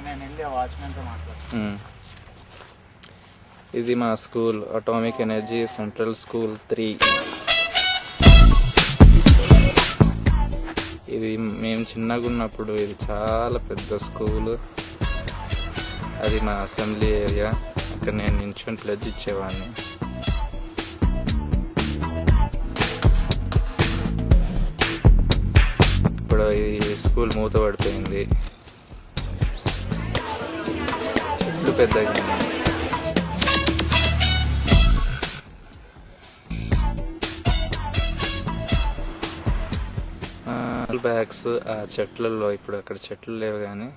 నేను వెళ్ళి వాచ్మెన్తో మాట్లాడుతాను. ఇది మా school, atomic energy central school 3. ఇది మేము చిన్నగా ఉన్నప్పుడు ఇది చాలా పెద్ద స్కూలు. అది మా అసెంబ్లీ ఏరియా. అక్కడ నేను నించుని ప్లెడ్జ్ ఇచ్చేవాడిని. ఇప్పుడు ఈ స్కూల్ మూతపడిపోయింది. చెట్లు పెద్దగా బ్యాగ్స్ ఆ చెట్లలో. ఇప్పుడు అక్కడ చెట్లు లేవు కానీ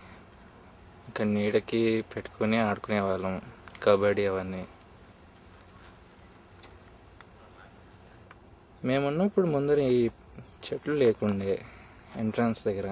ఇక్కడ నీడకి పెట్టుకుని ఆడుకునే వాళ్ళం, కబడ్డీ అవన్నీ. మేమున్నప్పుడు ముందర ఈ చెట్లు లేకుండే ఎంట్రన్స్ దగ్గర.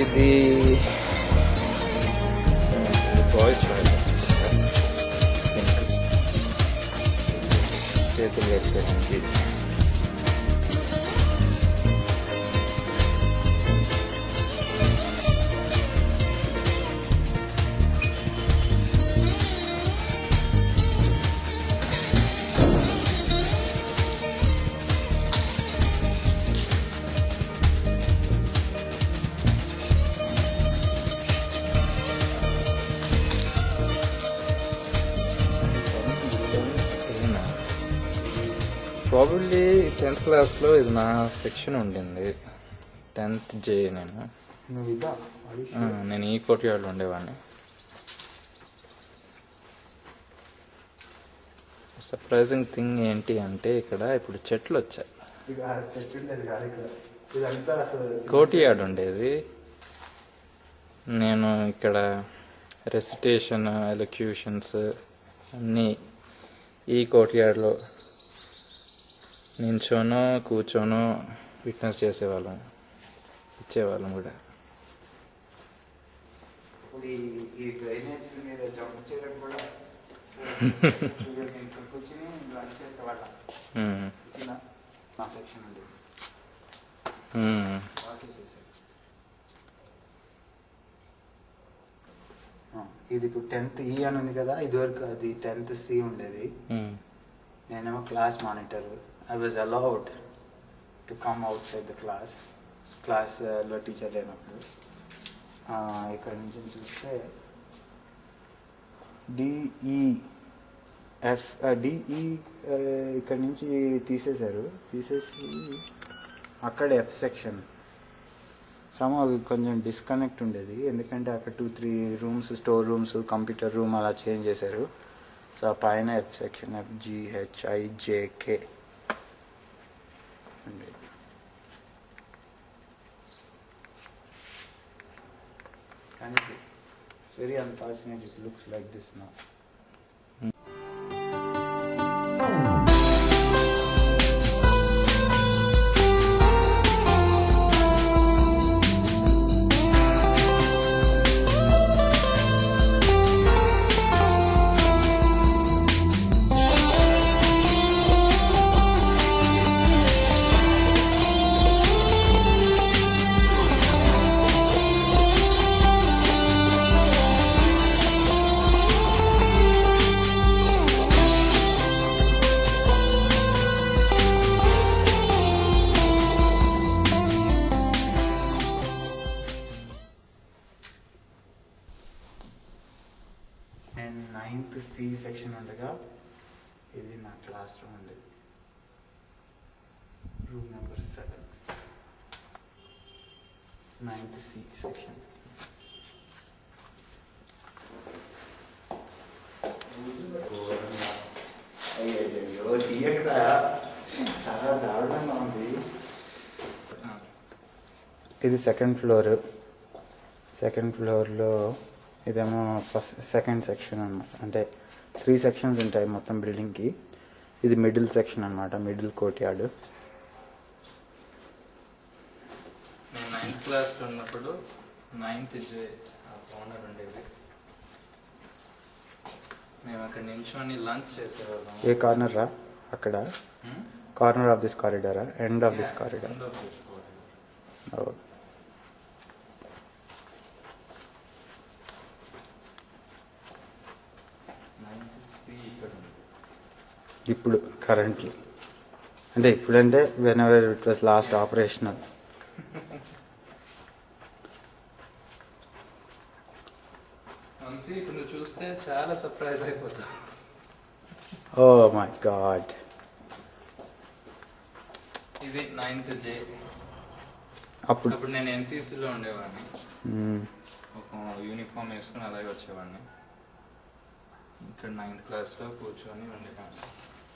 ఇది బాయ్స్ చేతులు కట్టుకోవడానికి. ప్రాబబ్లీ 10th క్లాస్లో ఇది నా సెక్షన్ ఉండింది. 10th J. నేను ఈ కోర్ట్యార్డ్లో ఉండేవాడిని. సర్ప్రైజింగ్ థింగ్ ఏంటి అంటే ఇక్కడ ఇప్పుడు చెట్లు వచ్చాయి. కోర్ట్యార్డ్ ఉండేది. నేను ఇక్కడ రెసిటేషన్, ఎలక్యూషన్స్ అన్నీ ఈ కోర్ట్యార్డ్లో నించోనో కూర్చోనో విట్నెస్ చేసేవాళ్ళం, ఇచ్చేవాళ్ళం కూడా. ఇది ఇప్పుడు 10th E అని ఉంది కదా, ఇదివరకు అది 10th C ఉండేది. నేనేమో class monitor. I was allowed to come outside the క్లాస్లో టీచర్ లేనప్పుడు. ఇక్కడ నుంచి చూస్తే DE ఇక్కడ నుంచి తీసేసి అక్కడ F సెక్షన్. అవి కొంచెం డిస్కనెక్ట్ ఉండేది, ఎందుకంటే అక్కడ 2-3 rooms, store rooms, computer room అలా చేంజ్ చేశారు. సో ఆ పైన F సెక్షన్, FGHIJK ఉండేది. కానీ it's very unfortunate it looks like this now. నేను 9th C సెక్షన్ ఉండగా ఇది నా క్లాస్ రూమ్ ఉండేది. Room number 7, 9th C section. అయ్యో తీయకదా, చాలా దారుణంగా ఉంది. ఇది సెకండ్ ఫ్లోర్లో ఇదేమో సెకండ్ సెక్షన్ అన్నమాట. అంటే 3 సెక్షన్స్ ఉంటాయి మొత్తం బిల్డింగ్కి. ఇది మిడిల్ సెక్షన్ అన్నమాట, మిడిల్ కోర్ట్ యార్డ్. నేను 9th క్లాస్లో ఉన్నప్పుడు 9th J ఓనర్ ఉండేది. మేము అక్కడ నించొని లంచ్ చేసేవాళ్ళం. ఏ కార్నర్ రా అక్కడ? కార్నర్ ఆఫ్ దిస్ కారిడారా? End of this corridor? ఇప్పుడు కరెంట్లీ అంటే ఇప్పుడంటే whenever it was last operational. ఇప్పుడు నువ్వు చూస్తే చాలా సర్ప్రైజ్ అయిపోతావు. ఓ మై గాడ్, ఇది 9th J. అప్పుడు నేను ఎన్సీసీలో ఉండేవాడిని. ఒక యూనిఫామ్ వేసుకుని అలాగే వచ్చేవాడిని. ఇక్కడ 9th క్లాస్లో కూర్చొని ఉండేవాడిని.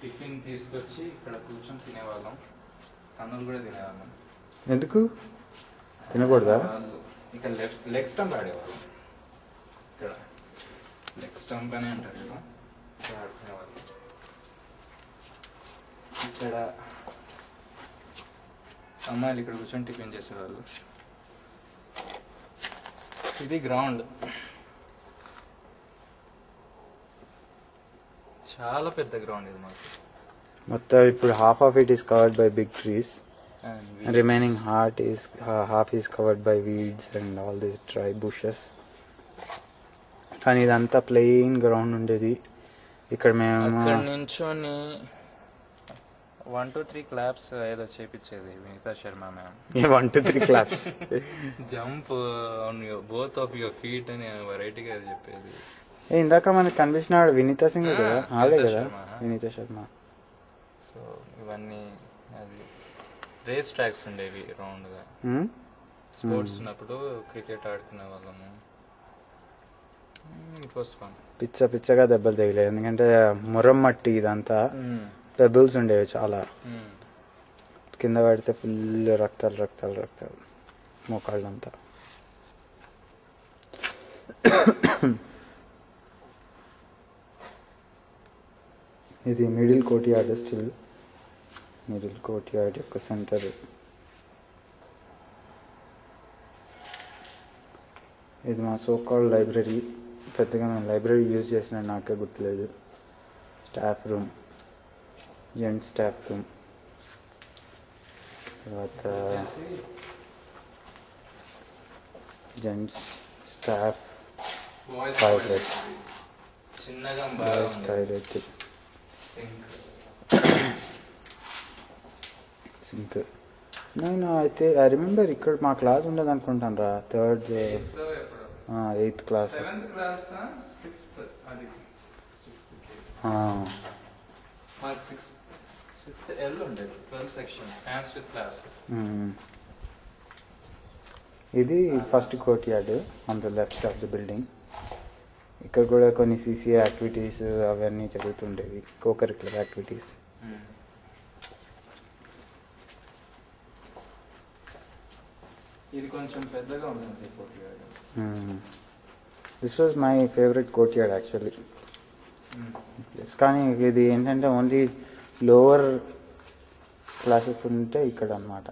టిఫిన్ తీసుకొచ్చి ఇక్కడ కూర్చొని తినేవాళ్ళం. తన్నులు కూడా తినేవాళ్ళం. ఎందుకు తినకూడదా? ఇక్కడ లెగ్ స్టంప్ ఆడేవాళ్ళం. ఇక్కడ లెగ్ స్టంప్ అని అంటారు కదా, ఇక్కడ ఆడుకునేవాళ్ళం. ఇక్కడ అమ్మాయిలు ఇక్కడ కూర్చొని టిఫిన్ చేసేవాళ్ళు. ఇది గ్రౌండ్, చాలా పెద్ద గ్రౌండ్ ఇది మాకు. మొత్తం ఇప్పుడు half of it is covered by big trees, remaining half is covered by weeds and all these dry bushes. కానీ ఇదంతా ప్లెయిన్ గ్రౌండ్ ఉండేది. ఇక్కడ మేము అక్కడ నించొని 1 to 3 క్లాప్స్ ఏదో చేపించేది Vineeta Sharma ma'am. 1 to 3 claps. Jump on both of your feet అని వెరైటీగా చెప్పేది. ఇందాక మనకు కనిపించినాడు వినీతా సింగ్ కదా, ఆడే కదా వినీతా శర్మ. సో ఇవన్నీ అది రేస్ ట్రాక్స్ ఉండేవి రౌండ్గా. స్పోర్ట్స్ ఉన్నప్పుడు క్రికెట్ ఆడుకునే వాళ్ళము. It was fun. పిచ్చగా దెబ్బలు తగిలేదు, ఎందుకంటే మురం మట్టి ఇదంతా, పెబుల్స్ ఉండేవి చాలా. కింద పడితే ఫుల్ రక్తాలు మోకాళ్ళంతా. ఇది middle court yard, still middle court yard యొక్క సెంటర్. ఇది మా సోకాల్ లైబ్రరీ. పెద్దగా మేము లైబ్రరీ యూజ్ చేసిన నాకే గుర్తులేదు. Staff room, gents staff room. తర్వాత జెంట్స్ స్టాఫ్ టాయిలెట్, చిన్నగా టాయిలెట్, సింక్. నేను అయితే ఐ రిమెంబర్ ఇక్కడ మా క్లాస్ ఉండదు అనుకుంటాను రా, 3rd 8th class. 7th class 6th అది 6th L ఉండేది. 12 సెక్షన్ సాంస్క్రిట్ క్లాస్. ఇది first court yard on the left of the building. ఇక్కడ కూడా కొన్ని CCA యాక్టివిటీస్ అవన్నీ జరుగుతుండేవి, కోకరిక్యులర్ యాక్టివిటీస్. ఇది కొంచెం పెద్దగా ఉంటుంది court yard. This was my favourite court yard actually. కానీ ఇది ఏంటంటే ఓన్లీ లోవర్ క్లాసెస్ ఉంటే ఇక్కడ అన్నమాట.